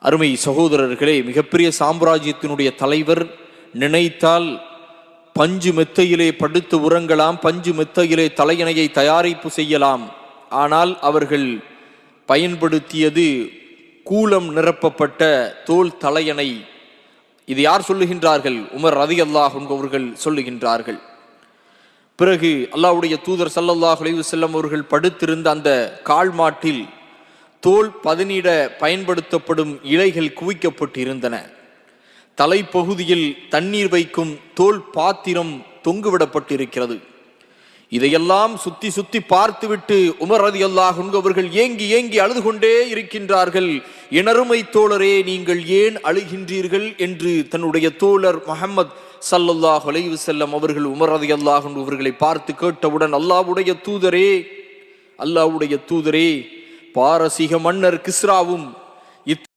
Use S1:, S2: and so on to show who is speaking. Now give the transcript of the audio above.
S1: அருமை சகோதரர்களே, மிகப்பெரிய சாம்ராஜ்யத்தினுடைய தலைவர் நினைத்தால் பஞ்சு மெத்தையிலே படுத்து உறங்கலாம், பஞ்சு மெத்தையிலே தலையணையை தயாரிப்பு செய்யலாம். ஆனால் அவர்கள் பயன்படுத்தியது கூலம் நிரப்பப்பட்ட தோல் தலையணை. இது யார் சொல்லுகின்றார்கள்? உமர் ரலியல்லாஹு அன்ஹு அவர்கள் சொல்லுகின்றார்கள். பிறகு அல்லாஹ்வுடைய தூதர் ஸல்லல்லாஹு அலைஹி வஸல்லம் அவர்கள் படுத்திருந்த அந்த கால் மாட்டில் தோல் பதனிட பயன்படுத்தப்படும் இலைகள் குவிக்கப்பட்டிருந்தன. தலைப்பகுதியில் தண்ணீர் வைக்கும் தோல் பாத்திரம் தொங்குவிடப்பட்டிருக்கிறது. இதையெல்லாம் சுத்தி சுத்தி பார்த்துவிட்டு உமர் ரலியல்லாஹு அன்ஹு அவர்கள் ஏங்கி ஏங்கி அழுது கொண்டே இருக்கின்றார்கள். எனருமை தோழரே, நீங்கள் ஏன் அழுகின்றீர்கள் என்று தன்னுடைய தோழர் முஹம்மது ஸல்லல்லாஹு அலைஹி வஸல்லம் அவர்கள் உமர் ரலியல்லாஹு அன்ஹு அவர்களை பார்த்து கேட்டவுடன், அல்லாஹ்வுடைய தூதரே, பாரசீக மன்னர் கிஸ்ராவும்